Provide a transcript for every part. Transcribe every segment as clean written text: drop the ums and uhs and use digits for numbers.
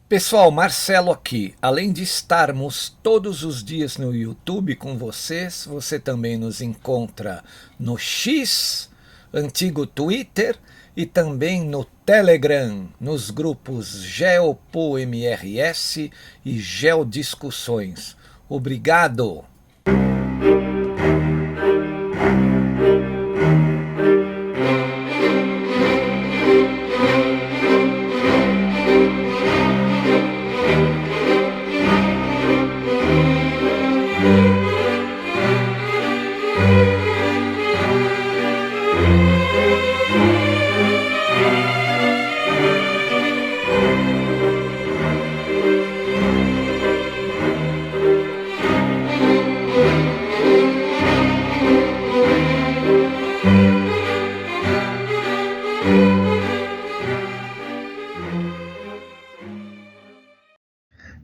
Pessoal, Marcelo aqui. Além de estarmos todos os dias no YouTube com vocês, você também nos encontra no X, antigo Twitter, e também no Telegram, nos grupos GeopoMRS e Geodiscussões. Obrigado!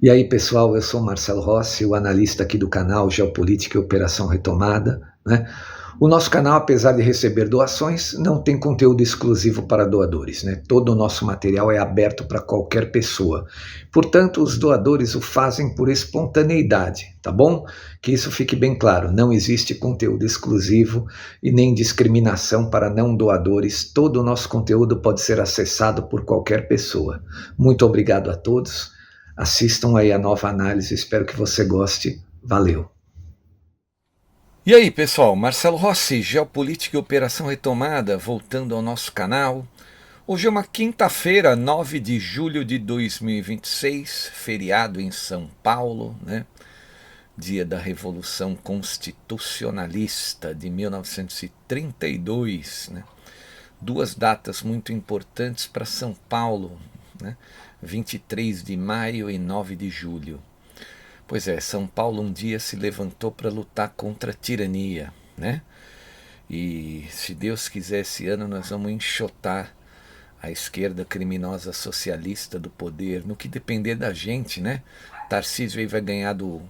E aí, pessoal, eu sou Marcelo Rossi, o analista aqui do canal Geopolítica e Operação Retomada, né? O nosso canal, apesar de receber doações, não tem conteúdo exclusivo para doadores, né? Todo o nosso material é aberto para qualquer pessoa. Portanto, os doadores o fazem por espontaneidade, tá bom? Que isso fique bem claro, não existe conteúdo exclusivo e nem discriminação para não doadores. Todo o nosso conteúdo pode ser acessado por qualquer pessoa. Muito obrigado a todos. Assistam aí a nova análise, espero que você goste. Valeu! E aí, pessoal, Marcelo Rossi, Geopolítica e Operação Retomada, voltando ao nosso canal. Hoje é uma quinta-feira, 9 de julho de 2026, feriado em São Paulo, né? Dia da Revolução Constitucionalista de 1932, né? Duas datas muito importantes para São Paulo, né? 23 de maio e 9 de julho. Pois é, São Paulo um dia se levantou para lutar contra a tirania, né? E se Deus quiser, esse ano nós vamos enxotar a esquerda criminosa socialista do poder, no que depender da gente, né? Tarcísio aí vai ganhar do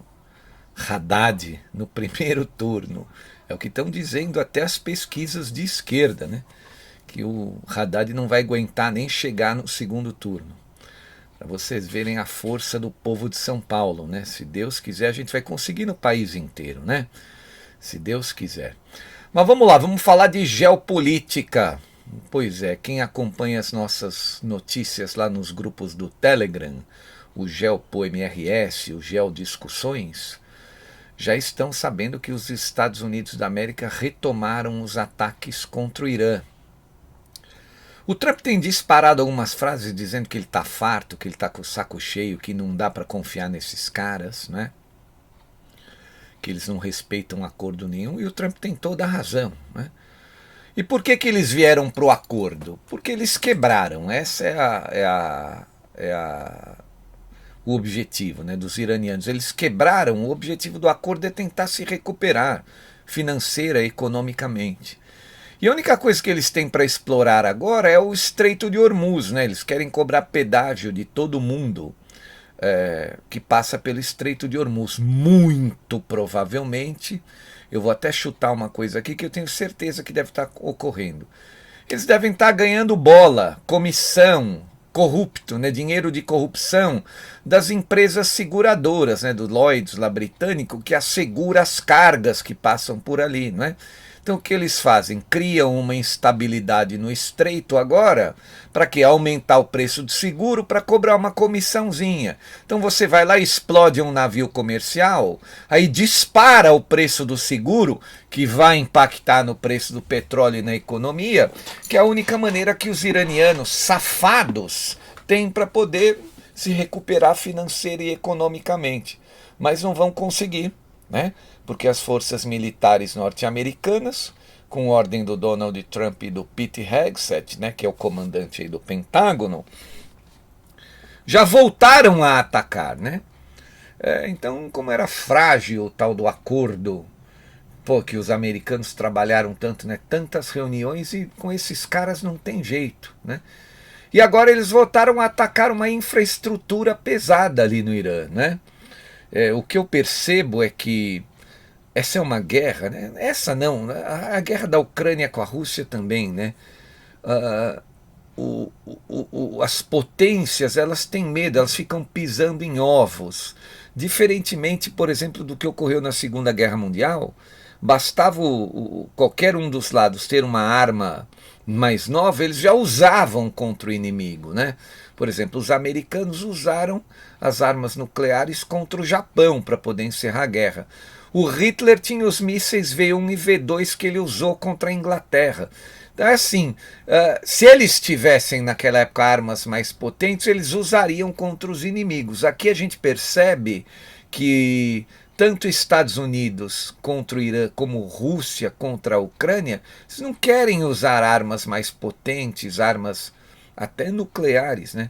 Haddad no primeiro turno. É o que estão dizendo até as pesquisas de esquerda, né? Que o Haddad não vai aguentar nem chegar no segundo turno. Para vocês verem a força do povo de São Paulo, né? Se Deus quiser, a gente vai conseguir no país inteiro, né? Se Deus quiser. Mas vamos lá, vamos falar de geopolítica. Pois é, quem acompanha as nossas notícias lá nos grupos do Telegram, o GeopoMRS, o Geodiscussões, já estão sabendo que os Estados Unidos da América retomaram os ataques contra o Irã. O Trump tem disparado algumas frases dizendo que ele está farto, que ele está com o saco cheio, que não dá para confiar nesses caras, né? Que eles não respeitam acordo nenhum, e o Trump tem toda a razão, né? E por que eles vieram para o acordo? Porque eles quebraram, essa o objetivo, né, dos iranianos. Eles quebraram, o objetivo do acordo é tentar se recuperar financeira e economicamente. E a única coisa que eles têm para explorar agora é o Estreito de Hormuz, né? Eles querem cobrar pedágio de todo mundo que passa pelo Estreito de Hormuz. Muito provavelmente, eu vou até chutar uma coisa aqui que eu tenho certeza que deve estar ocorrendo. Eles devem estar ganhando bola, comissão, corrupto, né, dinheiro de corrupção das empresas seguradoras, né, do Lloyds lá britânico, que assegura as cargas que passam por ali, não é? Então o que eles fazem? Criam uma instabilidade no estreito agora, para que aumentar o preço do seguro para cobrar uma comissãozinha. Então você vai lá, explode um navio comercial, aí dispara o preço do seguro, que vai impactar no preço do petróleo e na economia, que é a única maneira que os iranianos safados têm para poder se recuperar financeira e economicamente. Mas não vão conseguir, né? Porque as forças militares norte-americanas, com ordem do Donald Trump e do Pete Hegseth, né, que é o comandante aí do Pentágono, já voltaram a atacar, né? Então, como era frágil o tal do acordo, que os americanos trabalharam tanto, né? Tantas reuniões, e com esses caras não tem jeito, né? E agora eles voltaram a atacar uma infraestrutura pesada ali no Irã, né? O que eu percebo é que essa é uma guerra, né? Essa não, a guerra da Ucrânia com a Rússia também, né? as potências, elas têm medo, elas ficam pisando em ovos. Diferentemente, por exemplo, do que ocorreu na Segunda Guerra Mundial, bastava qualquer um dos lados ter uma arma mais nova, eles já usavam contra o inimigo, né? Por exemplo, os americanos usaram as armas nucleares contra o Japão para poder encerrar a guerra. O Hitler tinha os mísseis V1 e V2 que ele usou contra a Inglaterra. Então é assim, se eles tivessem naquela época armas mais potentes, eles usariam contra os inimigos. Aqui a gente percebe que tanto Estados Unidos contra o Irã como Rússia contra a Ucrânia, eles não querem usar armas mais potentes, armas até nucleares, né?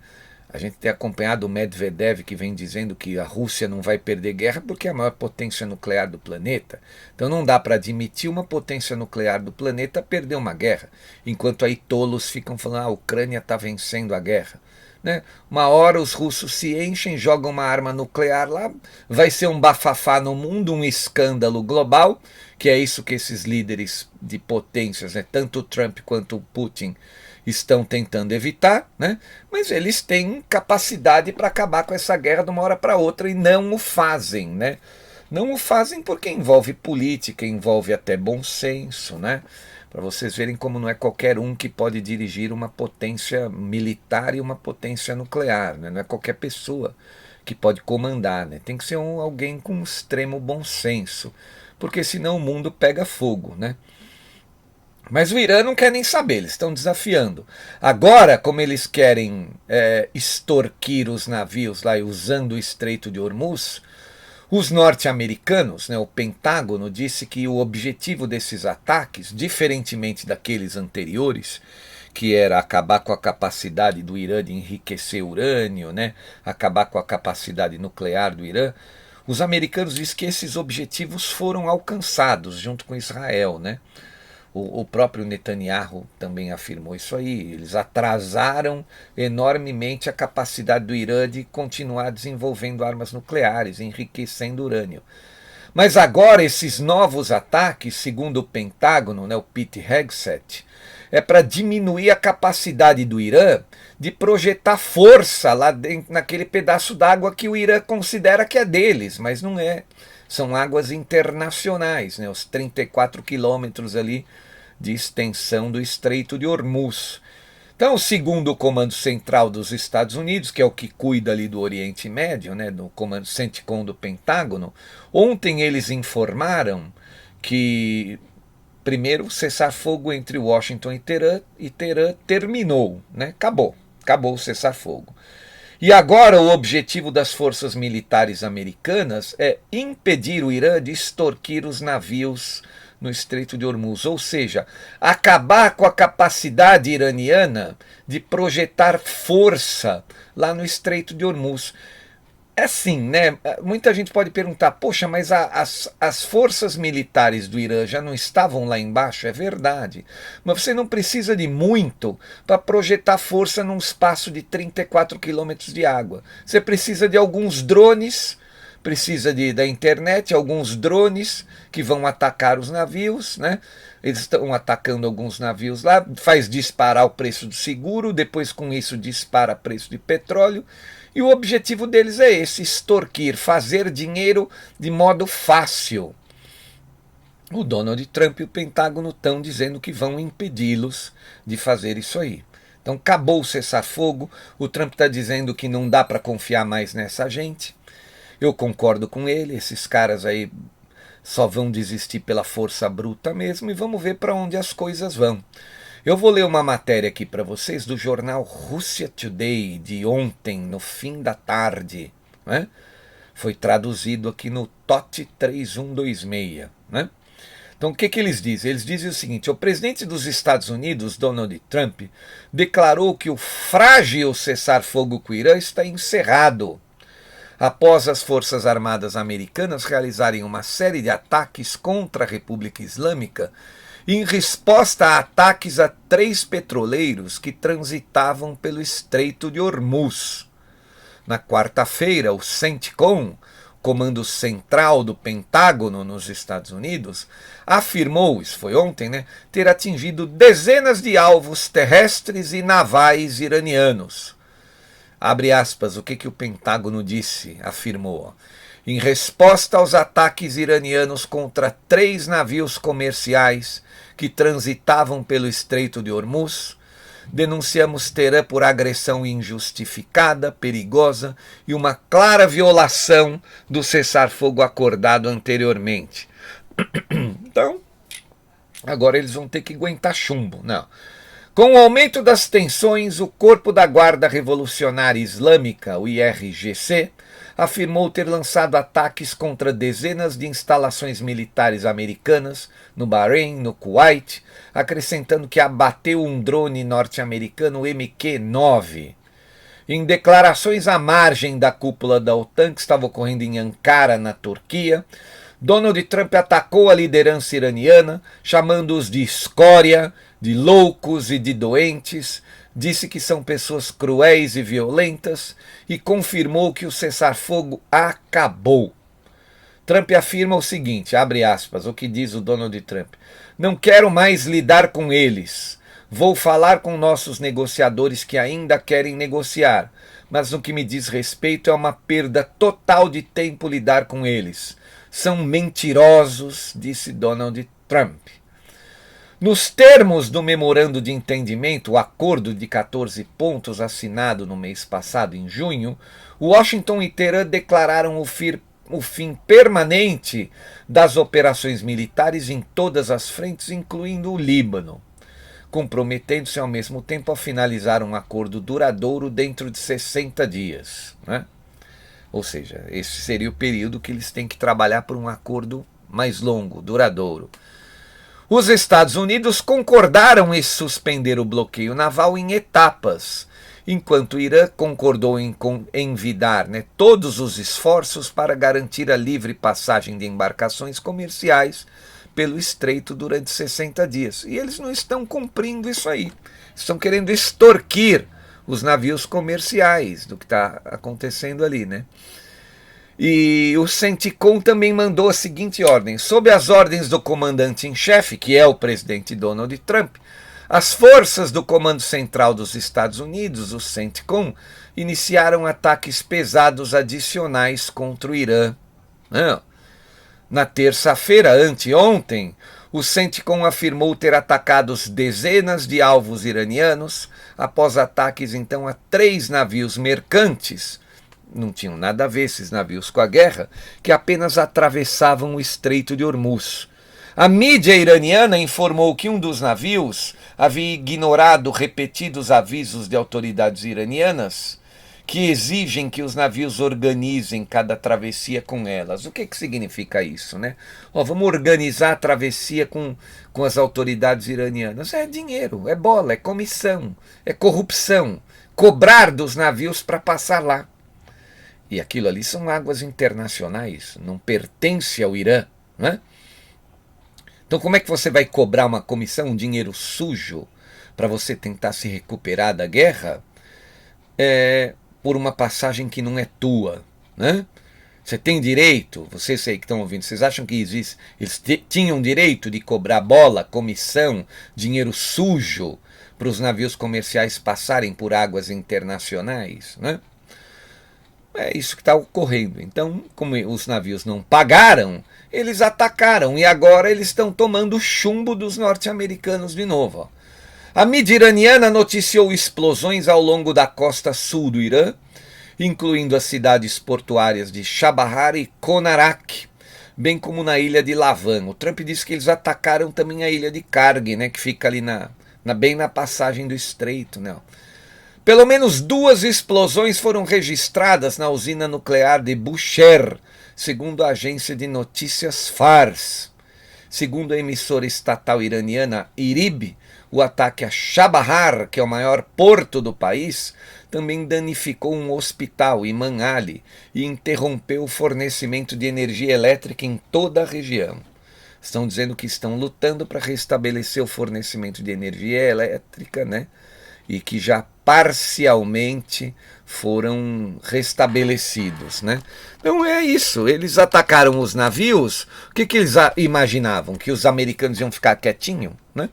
A gente tem acompanhado o Medvedev, que vem dizendo que a Rússia não vai perder guerra porque é a maior potência nuclear do planeta. Então não dá para admitir uma potência nuclear do planeta perder uma guerra. Enquanto aí tolos ficam falando, a Ucrânia está vencendo a guerra. Né? Uma hora os russos se enchem, jogam uma arma nuclear lá, vai ser um bafafá no mundo, um escândalo global, que é isso que esses líderes de potências, né, tanto o Trump quanto o Putin, estão tentando evitar, né? Mas eles têm capacidade para acabar com essa guerra de uma hora para outra e não o fazem, né? Não o fazem porque envolve política, envolve até bom senso, né? Para vocês verem como não é qualquer um que pode dirigir uma potência militar e uma potência nuclear, né? Não é qualquer pessoa que pode comandar, né? Tem que ser alguém com extremo bom senso, porque senão o mundo pega fogo, né? Mas o Irã não quer nem saber, eles estão desafiando. Agora, como eles querem extorquir os navios lá usando o Estreito de Hormuz, os norte-americanos, né, o Pentágono, disse que o objetivo desses ataques, diferentemente daqueles anteriores, que era acabar com a capacidade do Irã de enriquecer urânio, né, acabar com a capacidade nuclear do Irã, os americanos dizem que esses objetivos foram alcançados junto com Israel, né? O próprio Netanyahu também afirmou isso aí. Eles atrasaram enormemente a capacidade do Irã de continuar desenvolvendo armas nucleares, enriquecendo urânio. Mas agora esses novos ataques, segundo o Pentágono, né, o Pete Hegseth, é para diminuir a capacidade do Irã de projetar força lá dentro, naquele pedaço d'água que o Irã considera que é deles, mas não é. São águas internacionais, né, os 34 quilômetros ali de extensão do Estreito de Hormuz. Então, segundo o Comando Central dos Estados Unidos, que é o que cuida ali do Oriente Médio, né, do Comando CENTCOM do Pentágono, ontem eles informaram que, primeiro, o cessar-fogo entre Washington e Teherã terminou, né, acabou o cessar-fogo. E agora o objetivo das forças militares americanas é impedir o Irã de extorquir os navios no Estreito de Hormuz, ou seja, acabar com a capacidade iraniana de projetar força lá no Estreito de Hormuz. É assim, né? Muita gente pode perguntar, poxa, mas as forças militares do Irã já não estavam lá embaixo? É verdade. Mas você não precisa de muito para projetar força num espaço de 34 quilômetros de água. Você precisa de alguns drones, precisa da internet, alguns drones que vão atacar os navios, né? Eles estão atacando alguns navios lá, faz disparar o preço do seguro, depois com isso dispara o preço de petróleo. E o objetivo deles é esse, extorquir, fazer dinheiro de modo fácil. O Donald Trump e o Pentágono estão dizendo que vão impedi-los de fazer isso aí. Então acabou o cessar-fogo, o Trump está dizendo que não dá para confiar mais nessa gente. Eu concordo com ele, esses caras aí só vão desistir pela força bruta mesmo e vamos ver para onde as coisas vão. Eu vou ler uma matéria aqui para vocês do jornal Russia Today, de ontem, no fim da tarde. Né? Foi traduzido aqui no TOT 3126. Né? Então, o que eles dizem? Eles dizem o seguinte: o presidente dos Estados Unidos, Donald Trump, declarou que o frágil cessar-fogo com o Irã está encerrado, após as Forças Armadas Americanas realizarem uma série de ataques contra a República Islâmica, em resposta a ataques a 3 petroleiros que transitavam pelo Estreito de Hormuz. Na quarta-feira, o CENTCOM, Comando Central do Pentágono nos Estados Unidos, afirmou, isso foi ontem, né, ter atingido dezenas de alvos terrestres e navais iranianos. Abre aspas, o que o Pentágono disse, afirmou. Em resposta aos ataques iranianos contra 3 navios comerciais que transitavam pelo Estreito de Hormuz, denunciamos Teherã por agressão injustificada, perigosa e uma clara violação do cessar-fogo acordado anteriormente. Então, agora eles vão ter que aguentar chumbo, não. Com o aumento das tensões, o Corpo da Guarda Revolucionária Islâmica, o IRGC, afirmou ter lançado ataques contra dezenas de instalações militares americanas no Bahrein, no Kuwait, acrescentando que abateu um drone norte-americano MQ-9. Em declarações à margem da cúpula da OTAN, que estava ocorrendo em Ankara, na Turquia, Donald Trump atacou a liderança iraniana, chamando-os de escória, de loucos e de doentes, disse que são pessoas cruéis e violentas e confirmou que o cessar-fogo acabou. Trump afirma o seguinte, abre aspas, o que diz o Donald Trump: não quero mais lidar com eles. Vou falar com nossos negociadores que ainda querem negociar, mas no que me diz respeito é uma perda total de tempo lidar com eles. São mentirosos, disse Donald Trump. Nos termos do memorando de entendimento, o acordo de 14 pontos assinado no mês passado, em junho, Washington e Teherã declararam o fim permanente das operações militares em todas as frentes, incluindo o Líbano, comprometendo-se ao mesmo tempo a finalizar um acordo duradouro dentro de 60 dias. Né? Ou seja, esse seria o período que eles têm que trabalhar por um acordo mais longo, duradouro. Os Estados Unidos concordaram em suspender o bloqueio naval em etapas, enquanto o Irã concordou em envidar todos os esforços para garantir a livre passagem de embarcações comerciais pelo estreito durante 60 dias. E eles não estão cumprindo isso aí. Estão querendo extorquir os navios comerciais do que está acontecendo ali, né? E o CENTCOM também mandou a seguinte ordem: sob as ordens do comandante em chefe, que é o presidente Donald Trump, as forças do Comando Central dos Estados Unidos, o CENTCOM, iniciaram ataques pesados adicionais contra o Irã. Na terça-feira, anteontem, o CENTCOM afirmou ter atacado dezenas de alvos iranianos após ataques então a 3 navios mercantes. Não tinham nada a ver esses navios com a guerra, que apenas atravessavam o Estreito de Hormuz. A mídia iraniana informou que um dos navios havia ignorado repetidos avisos de autoridades iranianas que exigem que os navios organizem cada travessia com elas. O que significa isso, né? Vamos organizar a travessia com as autoridades iranianas. É dinheiro, é bola, é comissão, é corrupção. Cobrar dos navios para passar lá. E aquilo ali são águas internacionais, não pertence ao Irã, né? Então como é que você vai cobrar uma comissão, um dinheiro sujo, para você tentar se recuperar da guerra, por uma passagem que não é tua, né? Você tem direito, vocês aí que estão ouvindo, vocês acham que existe, eles tinham direito de cobrar bola, comissão, dinheiro sujo para os navios comerciais passarem por águas internacionais, né? É isso que está ocorrendo. Então, como os navios não pagaram, eles atacaram e agora eles estão tomando chumbo dos norte-americanos de novo. A mídia iraniana noticiou explosões ao longo da costa sul do Irã, incluindo as cidades portuárias de Chabahar e Konarak, bem como na ilha de Lavan. O Trump disse que eles atacaram também a ilha de Karg, né, que fica ali bem na passagem do estreito, né? Pelo menos 2 explosões foram registradas na usina nuclear de Bushehr, segundo a agência de notícias Fars. Segundo a emissora estatal iraniana IRIB, o ataque a Chabahar, que é o maior porto do país, também danificou um hospital, Imam Ali, e interrompeu o fornecimento de energia elétrica em toda a região. Estão dizendo que estão lutando para restabelecer o fornecimento de energia elétrica, né? e que já parcialmente foram restabelecidos, né? Então é isso, eles atacaram os navios, o que eles imaginavam? Que os americanos iam ficar quietinhos, né?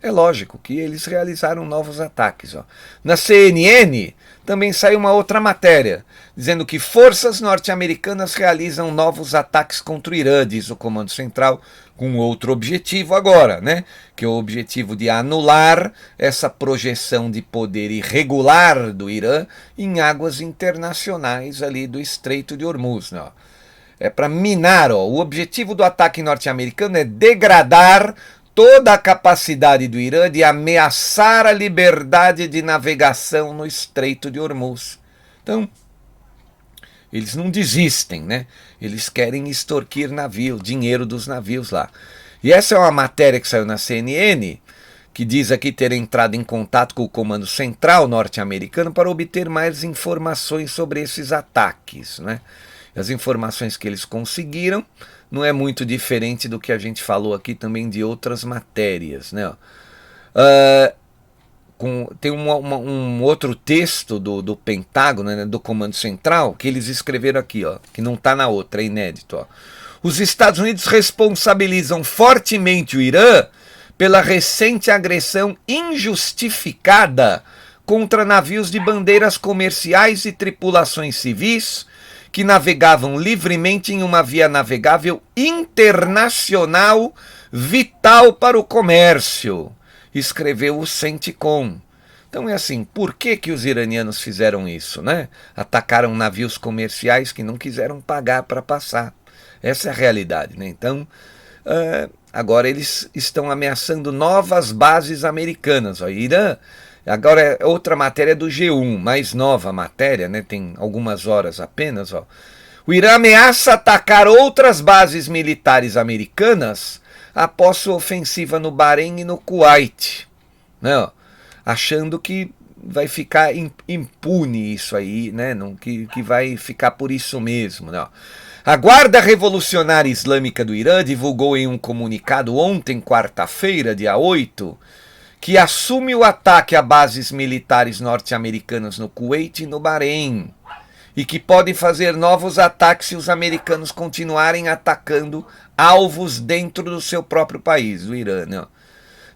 É lógico que eles realizaram novos ataques. Ó. Na CNN também saiu uma outra matéria, dizendo que forças norte-americanas realizam novos ataques contra o Irã, diz o Comando Central, com outro objetivo agora, né? Que é o objetivo de anular essa projeção de poder irregular do Irã em águas internacionais ali do Estreito de Hormuz. Né? É para minar, ó. O objetivo do ataque norte-americano é degradar toda a capacidade do Irã de ameaçar a liberdade de navegação no Estreito de Hormuz. Então, eles não desistem, né? Eles querem extorquir navio, dinheiro dos navios lá. E essa é uma matéria que saiu na CNN, que diz aqui ter entrado em contato com o Comando Central norte-americano para obter mais informações sobre esses ataques, né? As informações que eles conseguiram não é muito diferente do que a gente falou aqui também de outras matérias, né? Tem um outro texto do Pentágono, né, do Comando Central, que eles escreveram aqui, ó, que não está na outra, é inédito. Ó. Os Estados Unidos responsabilizam fortemente o Irã pela recente agressão injustificada contra navios de bandeiras comerciais e tripulações civis que navegavam livremente em uma via navegável internacional vital para o comércio, escreveu o CENTCOM. Então é assim, por que os iranianos fizeram isso, né? Atacaram navios comerciais que não quiseram pagar para passar. Essa é a realidade, né? Então, agora eles estão ameaçando novas bases americanas. O Irã, agora é outra matéria do G1, mais nova matéria, né? Tem algumas horas apenas. Ó. O Irã ameaça atacar outras bases militares americanas após sua ofensiva no Bahrein e no Kuwait, né? Achando que vai ficar impune isso aí, né? Que vai ficar por isso mesmo. Né? A Guarda Revolucionária Islâmica do Irã divulgou em um comunicado ontem, quarta-feira, dia 8, que assume o ataque a bases militares norte-americanas no Kuwait e no Bahrein, e que podem fazer novos ataques se os americanos continuarem atacando alvos dentro do seu próprio país, o Irã. Né?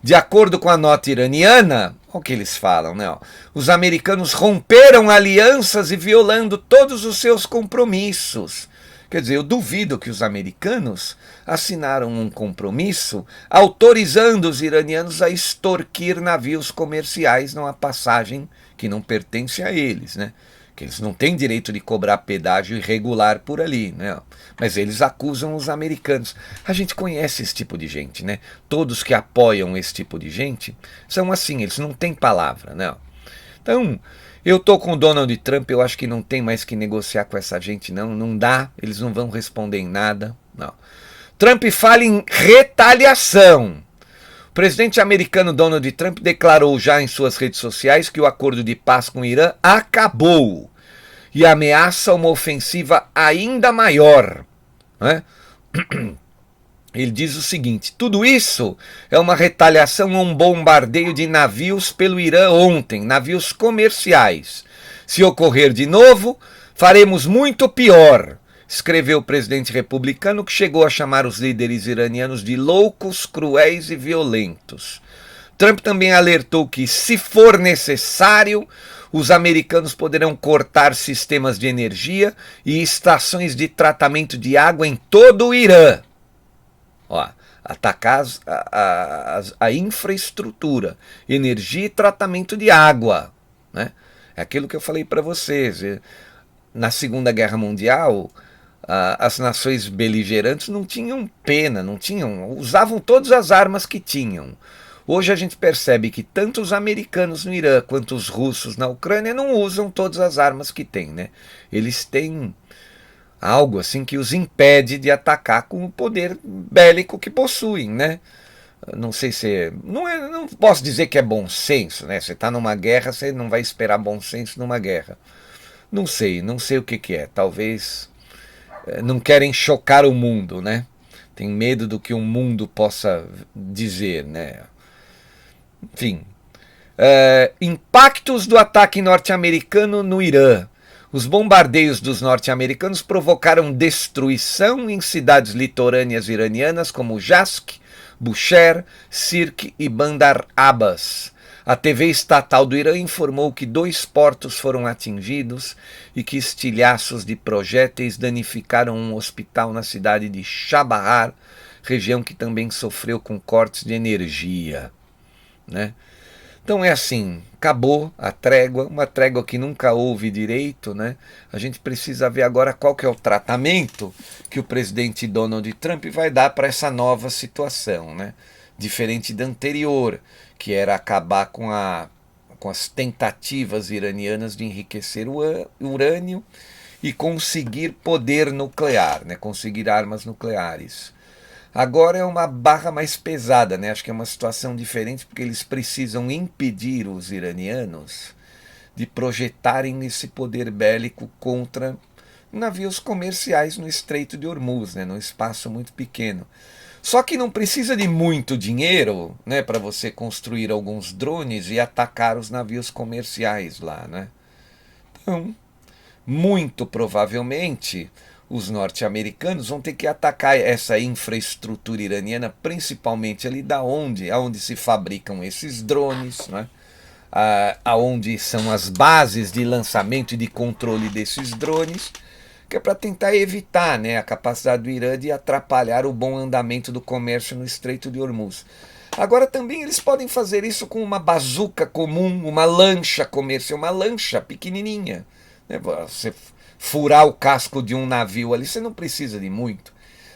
De acordo com a nota iraniana, o que eles falam, né? Os americanos romperam alianças e violando todos os seus compromissos. Quer dizer, eu duvido que os americanos assinaram um compromisso autorizando os iranianos a extorquir navios comerciais numa passagem que não pertence a eles, né? Que eles não têm direito de cobrar pedágio irregular por ali, né? Mas eles acusam os americanos. A gente conhece esse tipo de gente, né? Todos que apoiam esse tipo de gente são assim, eles não têm palavra, né? Então, eu tô com o Donald Trump, eu acho que não tem mais que negociar com essa gente, não dá, eles não vão responder em nada, não. Trump fala em retaliação. O presidente americano Donald Trump declarou já em suas redes sociais que o acordo de paz com o Irã acabou e ameaça uma ofensiva ainda maior. Né? Ele diz o seguinte: tudo isso é uma retaliação a um bombardeio de navios pelo Irã ontem, navios comerciais. Se ocorrer de novo, faremos muito pior, escreveu o presidente republicano, que chegou a chamar os líderes iranianos de loucos, cruéis e violentos. Trump também alertou que, se for necessário, os americanos poderão cortar sistemas de energia e estações de tratamento de água em todo o Irã. Ó, atacar a infraestrutura, energia e tratamento de água. Né? É aquilo que eu falei para vocês. Na Segunda Guerra Mundial, as nações beligerantes não tinham pena, usavam todas as armas que tinham. Hoje a gente percebe que tanto os americanos no Irã quanto os russos na Ucrânia não usam todas as armas que têm, né? Eles têm algo assim que os impede de atacar com o poder bélico que possuem, né? Não sei se não posso dizer que é bom senso, né? Você está numa guerra, você não vai esperar bom senso numa guerra. Não sei o que é. Talvez não querem chocar o mundo, né? Tem medo do que o mundo possa dizer, né? Enfim. Impactos do ataque norte-americano no Irã. Os bombardeios dos norte-americanos provocaram destruição em cidades litorâneas iranianas como Jask, Bushehr, Sirk e Bandar Abbas. A TV estatal do Irã informou que 2 portos foram atingidos e que estilhaços de projéteis danificaram um hospital na cidade de Chabahar, região que também sofreu com cortes de energia, né? Então é assim, acabou a trégua, uma trégua que nunca houve direito, né? A gente precisa ver agora qual que é o tratamento que o presidente Donald Trump vai dar para essa nova situação, né? Diferente da anterior, que era acabar com as tentativas iranianas de enriquecer o urânio e conseguir poder nuclear, né? Conseguir armas nucleares. Agora é uma barra mais pesada, né? Acho que é uma situação diferente porque eles precisam impedir os iranianos de projetarem esse poder bélico contra navios comerciais no Estreito de Hormuz, né? Num espaço muito pequeno. Só que não precisa de muito dinheiro, né, para você construir alguns drones e atacar os navios comerciais lá, né? Então, muito provavelmente os norte-americanos vão ter que atacar essa infraestrutura iraniana, principalmente ali aonde se fabricam esses drones, né? Aonde são as bases de lançamento e de controle desses drones, que é para tentar evitar, né, a capacidade do Irã de atrapalhar o bom andamento do comércio no Estreito de Hormuz. Agora também eles podem fazer isso com uma bazuca comum, uma lancha comercial, uma lancha pequenininha, né? Você furar o casco de um navio ali, você não precisa de muito.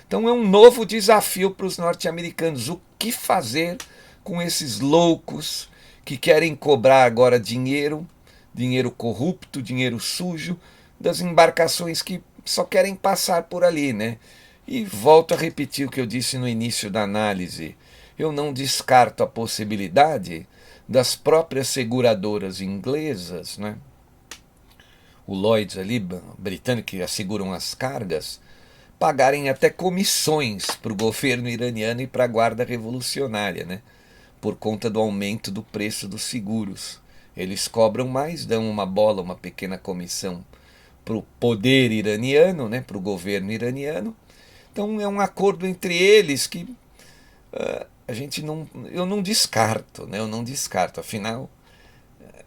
Então é um novo desafio para os norte-americanos. O que fazer com esses loucos que querem cobrar agora dinheiro corrupto, dinheiro sujo, das embarcações que só querem passar por ali, né? E volto a repetir o que eu disse no início da análise. Eu não descarto a possibilidade das próprias seguradoras inglesas, né? O Lloyds ali, britânico, que asseguram as cargas, pagarem até comissões para o governo iraniano e para a guarda revolucionária, né? Por conta do aumento do preço dos seguros. Eles cobram mais, dão uma bola, uma pequena comissão para o poder iraniano, né? Para o governo iraniano. Então é um acordo entre eles que eu não descarto, né? Eu não descarto, afinal,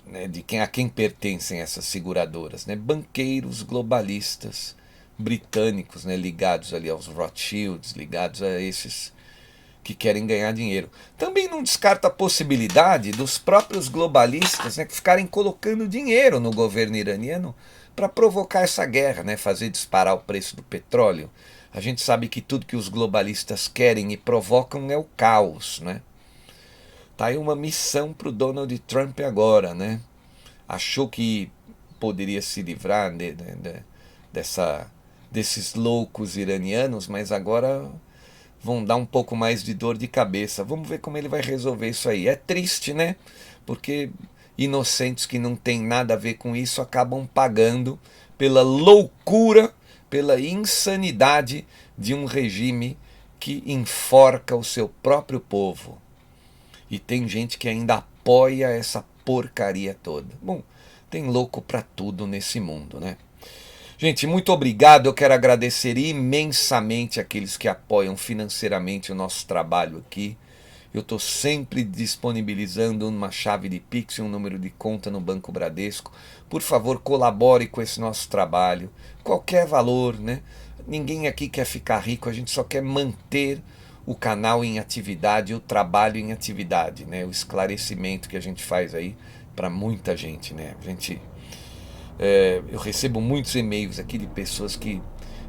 né, a quem pertencem essas seguradoras, né? Banqueiros globalistas britânicos, né, ligados ali aos Rothschilds, ligados a esses que querem ganhar dinheiro. Também não descarta a possibilidade dos próprios globalistas, né, que ficarem colocando dinheiro no governo iraniano para provocar essa guerra, né, fazer disparar o preço do petróleo. A gente sabe que tudo que os globalistas querem e provocam é o caos, né? Tá aí uma missão para o Donald Trump agora, né? Achou que poderia se livrar desses loucos iranianos, mas agora vão dar um pouco mais de dor de cabeça. Vamos ver como ele vai resolver isso aí. É triste, né? Porque inocentes que não têm nada a ver com isso acabam pagando pela loucura, pela insanidade de um regime que enforca o seu próprio povo. E tem gente que ainda apoia essa porcaria toda. Bom, tem louco para tudo nesse mundo, né? Gente, muito obrigado. Eu quero agradecer imensamente aqueles que apoiam financeiramente o nosso trabalho aqui. Eu estou sempre disponibilizando uma chave de Pix e um número de conta no Banco Bradesco. Por favor, colabore com esse nosso trabalho. Qualquer valor, né? Ninguém aqui quer ficar rico, a gente só quer manter o canal em atividade, o trabalho em atividade, né? O esclarecimento que a gente faz aí para muita gente, né? Eu recebo muitos e-mails aqui de pessoas que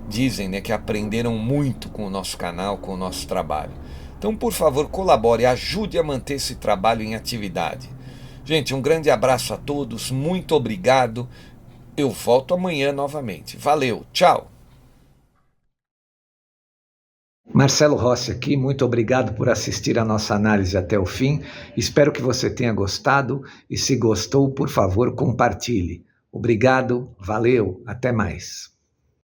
dizem, né, que aprenderam muito com o nosso canal, com o nosso trabalho. Então, por favor, colabore, ajude a manter esse trabalho em atividade. Gente, um grande abraço a todos, muito obrigado. Eu volto amanhã novamente. Valeu, tchau! Marcelo Rossi aqui, muito obrigado por assistir a nossa análise até o fim. Espero que você tenha gostado e se gostou, por favor, compartilhe. Obrigado, valeu, até mais.